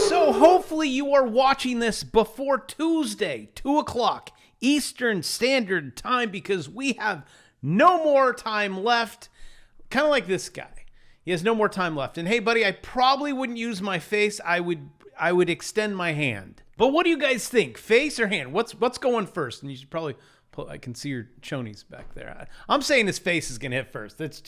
So hopefully you are watching this before Tuesday, 2 o'clock Eastern Standard Time, because we have no more time left. Kind of like this guy. He has no more time left. And hey, buddy, I probably wouldn't use my face. I would extend my hand. But what do you guys think? Face or hand? What's going first? And you should probably I can see your chonies back there. I'm saying his face is going to hit first. It's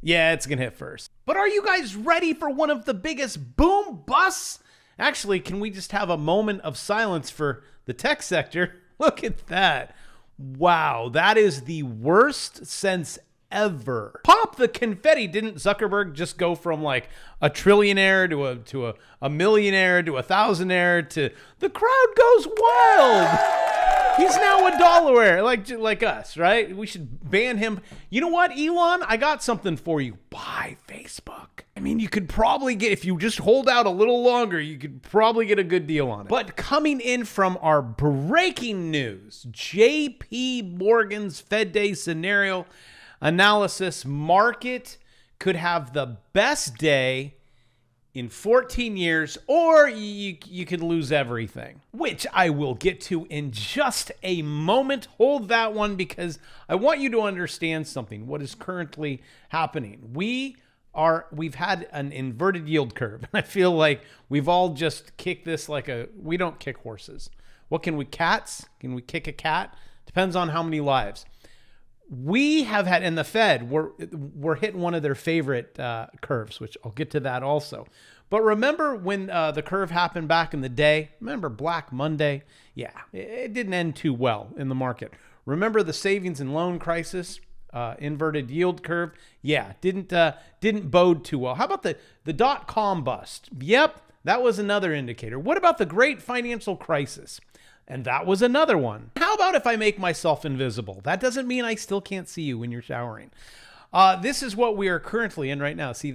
going to hit first. But are you guys ready for one of the biggest boom busts? Actually, can we just have a moment of silence for the tech sector? Look at that. Wow, that is the worst since ever. Pop the confetti. Didn't Zuckerberg just go from like a trillionaire to a millionaire to a thousandaire to the crowd goes wild? He's now a dollaraire, like us, right? We should ban him. You know what, Elon? I got something for you. Buy Facebook. I mean, you could probably get, if you just hold out a little longer, you could probably get a good deal on it. But coming in from our breaking news, JP Morgan's Fed Day scenario analysis, market could have the best day in 14 years, or you could lose everything, which I will get to in just a moment. Hold that one, because I want you to understand something, what is currently happening. We've had an inverted yield curve. I feel like we've all just kicked this we don't kick horses. What can we, cats? Can we kick a cat? Depends on how many lives. We have had, in the Fed, we're hitting one of their favorite curves, which I'll get to that also. But remember when the curve happened back in the day? Remember Black Monday? Yeah, it didn't end too well in the market. Remember the savings and loan crisis, inverted yield curve? Yeah, didn't bode too well. How about the dot-com bust? Yep, that was another indicator. What about the great financial crisis? And that was another one. How about if I make myself invisible? That doesn't mean I still can't see you when you're showering. This is what we are currently in right now. See,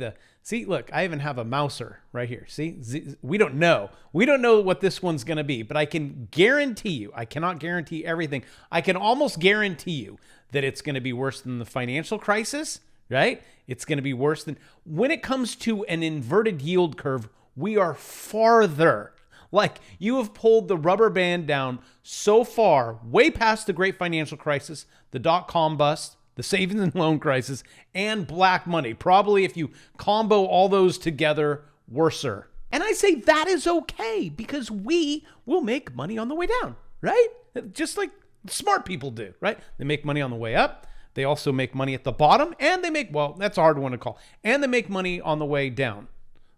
look, I even have a mouser right here. See, we don't know. We don't know what this one's going to be, but I can guarantee you, I cannot guarantee everything. I can almost guarantee you that it's going to be worse than the financial crisis, right? It's going to be worse than, when it comes to an inverted yield curve, we are farther. Like, you have pulled the rubber band down so far, way past the great financial crisis, the dot-com bust, the savings and loan crisis, and Black Money. Probably, if you combo all those together, worser. And I say that is okay, because we will make money on the way down, right? Just like smart people do, right? They make money on the way up. They also make money at the bottom, and they make, well, that's a hard one to call. And they make money on the way down.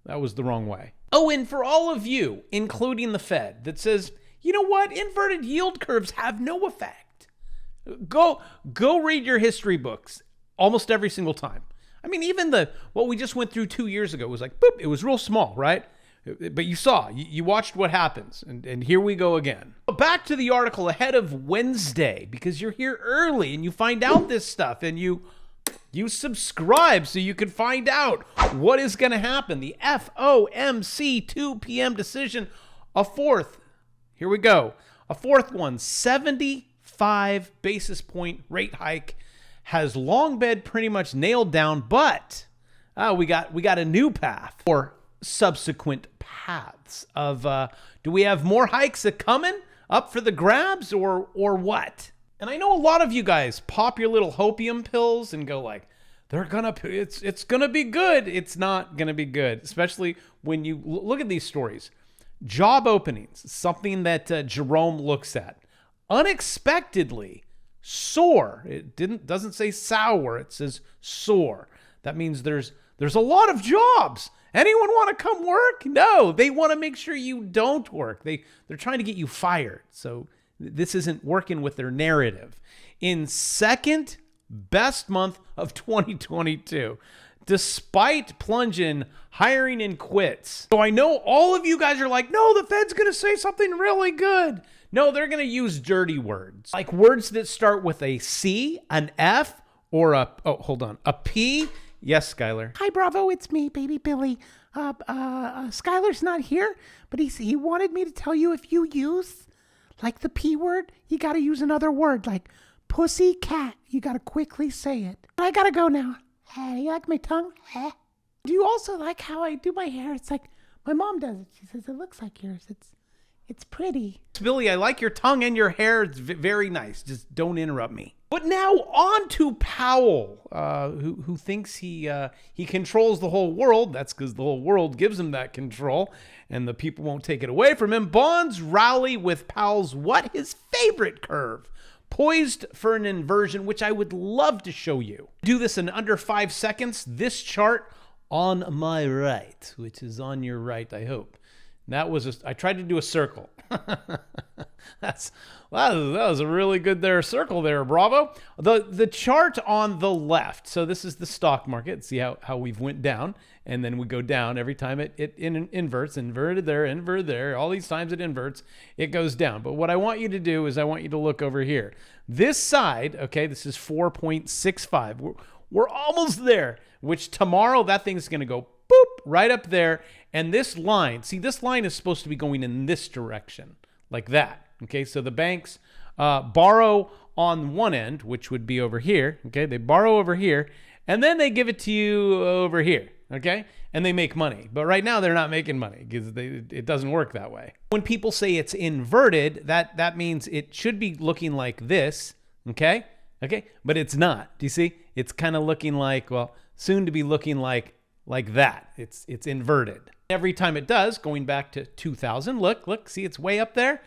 That was the wrong way. Oh, and for all of you, including the Fed, that says, you know what, inverted yield curves have no effect. Go read your history books almost every single time. I mean, even what we just went through 2 years ago was like, boop, it was real small, right? But you saw, you watched what happens, and here we go again. Back to the article ahead of Wednesday, because you're here early and you find out this stuff, and you subscribe so you can find out what is going to happen. The FOMC 2 p.m. decision, a fourth. Here we go. A fourth one, 75 basis point rate hike, has long been pretty much nailed down, but we got a new path, or subsequent paths of, do we have more hikes coming up for the grabs, or what? And I know a lot of you guys pop your little hopium pills and go like, it's gonna be good. It's not gonna be good, especially when you look at these stories. Job openings, something that Jerome looks at, unexpectedly soar. It doesn't say sour, it says soar. That means there's a lot of jobs. Anyone want to come work? No, they want to make sure you don't work. They're trying to get you fired. So this isn't working with their narrative. In second best month of 2022, despite plunging hiring and quits. So I know all of you guys are like, no, the Fed's going to say something really good. No, they're going to use dirty words, like words that start with a C, an F, or a P. Yes, Skylar. Hi, Bravo. It's me, Baby Billy. Skylar's not here, but he wanted me to tell you, if you use like the P word, you got to use another word, like pussy cat. You got to quickly say it. I got to go now. Hey, you like my tongue? Hey. Do you also like how I do my hair? It's like My mom does it. She says it looks like yours. It's pretty. Billy, I like your tongue and your hair. It's very nice. Just don't interrupt me. But now on to Powell, who thinks he controls the whole world. That's because the whole world gives him that control, and the people won't take it away from him. Bonds rally with Powell's his favorite curve, poised for an inversion, which I would love to show you. Do this in under 5 seconds. This chart on my right, which is on your right, I hope. That was I tried to do a circle. that was a really good circle there. Bravo. The chart on the left. So this is the stock market. See how we've went down, and then we go down every time it inverts. Inverted there. All these times it inverts, it goes down. But what I want you to do is I want you to look over here. This side, okay, this is 4.65. We're almost there, which tomorrow that thing's going to go boop right up there. And this line, see, this line is supposed to be going in this direction, like that. Okay, so the banks borrow on one end, which would be over here. Okay, they borrow over here, and then they give it to you over here. Okay, and they make money. But right now they're not making money because it doesn't work that way. When people say it's inverted, that means it should be looking like this. Okay, but it's not. Do you see? It's kind of looking like, well, soon to be looking like that. It's inverted. Every time it does, going back to 2000, look, see, it's way up there.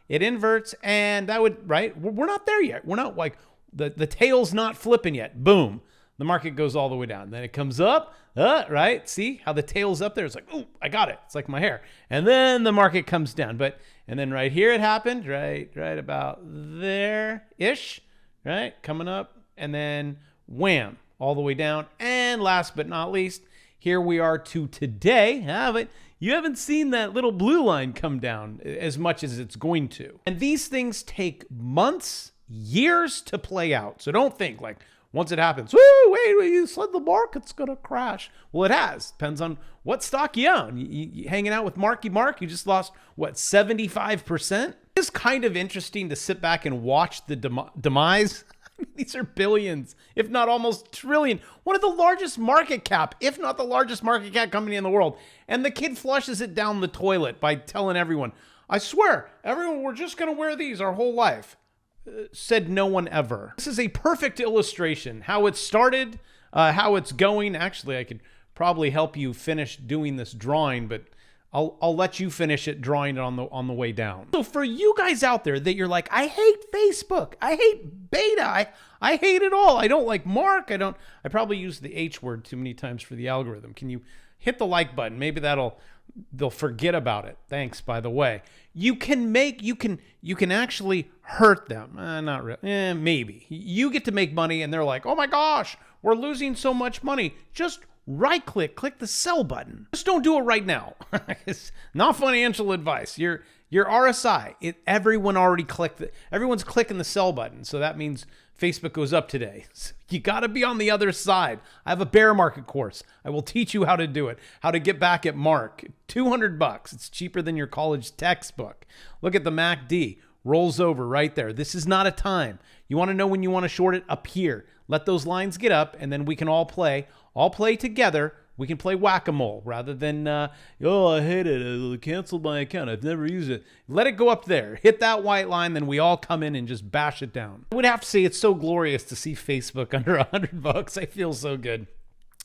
It inverts, and that would, right? We're not there yet. We're not like, the tail's not flipping yet. Boom. The market goes all the way down. Then it comes up, right? See how the tail's up there? It's like, ooh, I got it. It's like my hair. And then the market comes down. And then right here it happened, right about there-ish, right? Coming up, and then wham, all the way down. And last but not least, here we are to today. But you haven't seen that little blue line come down as much as it's going to. And these things take months, years to play out. So don't think like once it happens, wait, you said the market's going to crash. Well, it has. Depends on what stock you own. You hanging out with Marky Mark, you just lost, 75%? It's kind of interesting to sit back and watch the demise. These are billions, if not almost trillion. One of the largest market cap, if not the largest market cap company in the world. And the kid flushes it down the toilet by telling everyone, I swear, everyone, we're just going to wear these our whole life. Said no one ever. This is a perfect illustration. How it started, how it's going. Actually, I could probably help you finish doing this drawing, but I'll let you finish it drawing it on the way down. So for you guys out there that you're like, I hate Facebook, I hate beta, I hate it all. I don't like Mark. I probably use the H word too many times for the algorithm. Can you hit the like button? Maybe they'll forget about it. Thanks, by the way. You can actually hurt them. Not really. Maybe. You get to make money and they're like, oh my gosh, we're losing so much money. Just right click the sell button. Just don't do it right now. It's not financial advice. Your RSI, everyone already clicked it. Everyone's clicking the sell button. So that means Facebook goes up today. So you got to be on the other side. I have a bear market course. I will teach you how to do it, how to get back at Mark. $200. It's cheaper than your college textbook. Look at the MACD. Rolls over right there. This is not a time. You want to know when you want to short it? Up here. Let those lines get up, and then we can all play together. We can play whack-a-mole rather than, I hate it. I canceled my account. I've never used it. Let it go up there. Hit that white line, then we all come in and just bash it down. I would have to say it's so glorious to see Facebook under $100. I feel so good.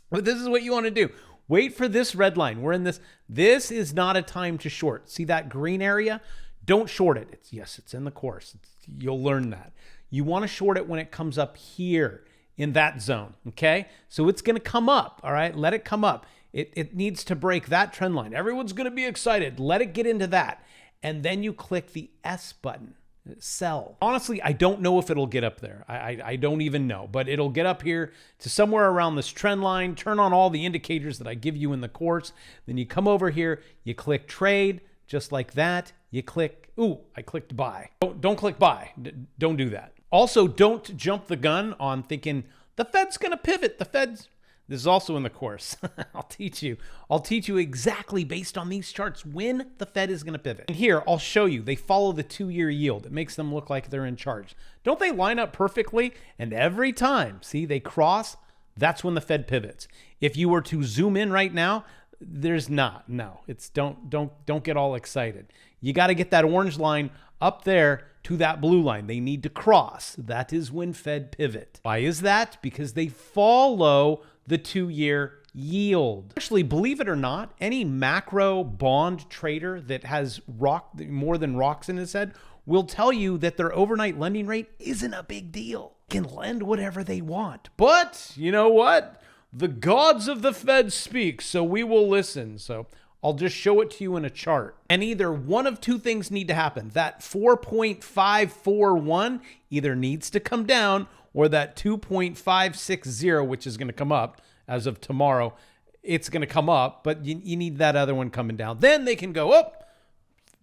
But this is what you want to do. Wait for this red line. We're in this. This is not a time to short. See that green area? Don't short it. It's in the course. You'll learn that. You want to short it when it comes up here in that zone, okay? So it's going to come up, all right? Let it come up. It needs to break that trend line. Everyone's going to be excited. Let it get into that. And then you click the S button, sell. Honestly, I don't know if it'll get up there. I don't even know, but it'll get up here to somewhere around this trend line. Turn on all the indicators that I give you in the course. Then you come over here, you click trade, just like that. You click, I clicked buy. Don't click buy. Don't do that. Also, don't jump the gun on thinking the Fed's going to pivot. This is also in the course. I'll teach you exactly based on these charts when the Fed is going to pivot. And here, I'll show you. They follow the 2-year yield. It makes them look like they're in charge. Don't they line up perfectly? And every time, see, they cross, that's when the Fed pivots. If you were to zoom in right now, There's not. No, it's don't get all excited. You got to get that orange line up there to that blue line. They need to cross. That is when Fed pivot. Why is that? Because they follow the 2-year yield. Actually, believe it or not, any macro bond trader that has more than rocks in his head will tell you that their overnight lending rate isn't a big deal. They can lend whatever they want. But you know what? The gods of the Fed speak, so we will listen. So I'll just show it to you in a chart. And either one of two things need to happen. That 4.541 either needs to come down, or that 2.560, which is going to come up as of tomorrow, it's going to come up, but you need that other one coming down. Then they can go, oh,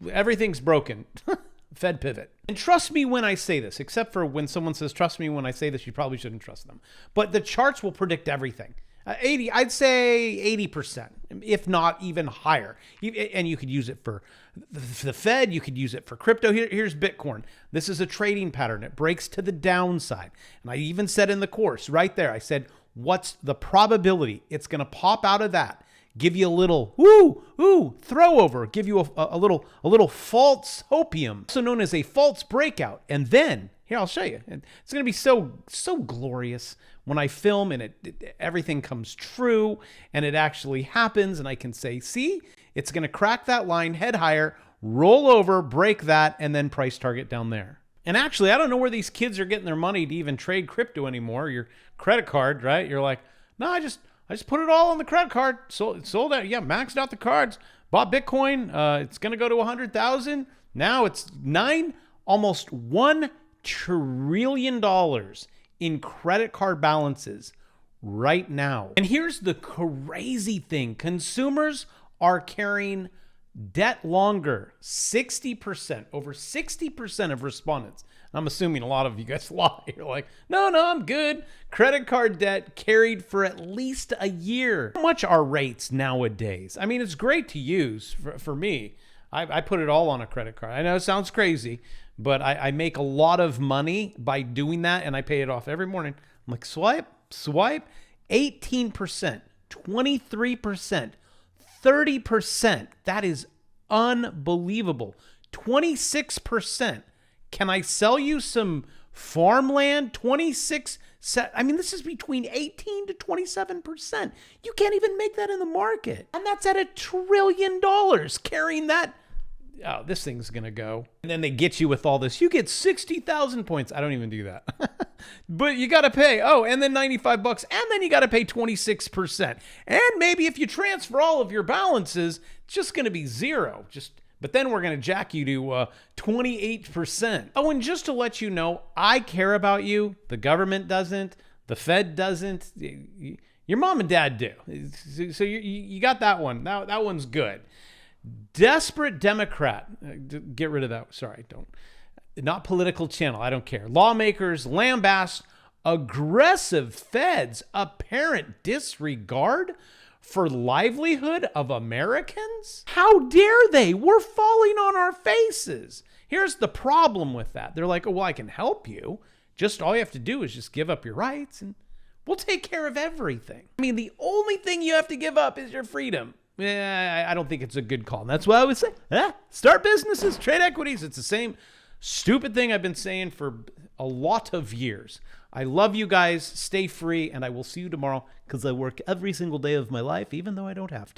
everything's broken. Fed pivot. And trust me when I say this, except for when someone says, trust me when I say this, you probably shouldn't trust them. But the charts will predict everything. I'd say 80%, if not even higher. And you could use it for the Fed. You could use it for crypto. Here's Bitcoin. This is a trading pattern. It breaks to the downside. And I even said in the course right there, I said, what's the probability it's going to pop out of that? Give you a little throw over, give you a little false hopium, also known as a false breakout. And then here, I'll show you. And it's going to be so glorious when I film and everything comes true and it actually happens. And I can say, see, it's going to crack that line, head higher, roll over, break that, and then price target down there. And actually, I don't know where these kids are getting their money to even trade crypto anymore. Your credit card, right? You're like, no, I just put it all on the credit card. Sold out. Yeah, maxed out the cards. Bought Bitcoin. It's going to go to 100,000. Now it's almost $1 trillion in credit card balances right now. And here's the crazy thing. Consumers are carrying debt longer. 60%, over 60% of respondents. I'm assuming a lot of you guys lie. You're like, no, I'm good. Credit card debt carried for at least a year. How much are rates nowadays? I mean, it's great to use for me. I put it all on a credit card. I know it sounds crazy, but I make a lot of money by doing that, and I pay it off every morning. I'm like, swipe, 18%, 23%, 30%. That is unbelievable. 26%. Can I sell you some farmland? 26. I mean, this is between 18 to 27%. You can't even make that in the market. And that's at $1 trillion carrying that. Oh, this thing's going to go. And then they get you with all this. You get 60,000 points. I don't even do that. But you got to pay. Oh, and then $95. And then you got to pay 26%. And maybe if you transfer all of your balances, it's just going to be zero. But then we're going to jack you to 28%. Oh, and just to let you know, I care about you. The government doesn't. The Fed doesn't. Your mom and dad do. So you got that one. That one's good. Desperate Democrat. Get rid of that. Sorry, don't. Not political channel. I don't care. Lawmakers lambast aggressive Feds' apparent disregard for livelihood of Americans? How dare they? We're falling on our faces. Here's the problem with that. They're like, oh, well, I can help you. Just all you have to do is just give up your rights and we'll take care of everything. I mean, the only thing you have to give up is your freedom. I don't think it's a good call. And that's why I would say, start businesses, trade equities. It's the same stupid thing I've been saying for a lot of years. I love you guys. Stay free, and I will see you tomorrow because I work every single day of my life, even though I don't have to.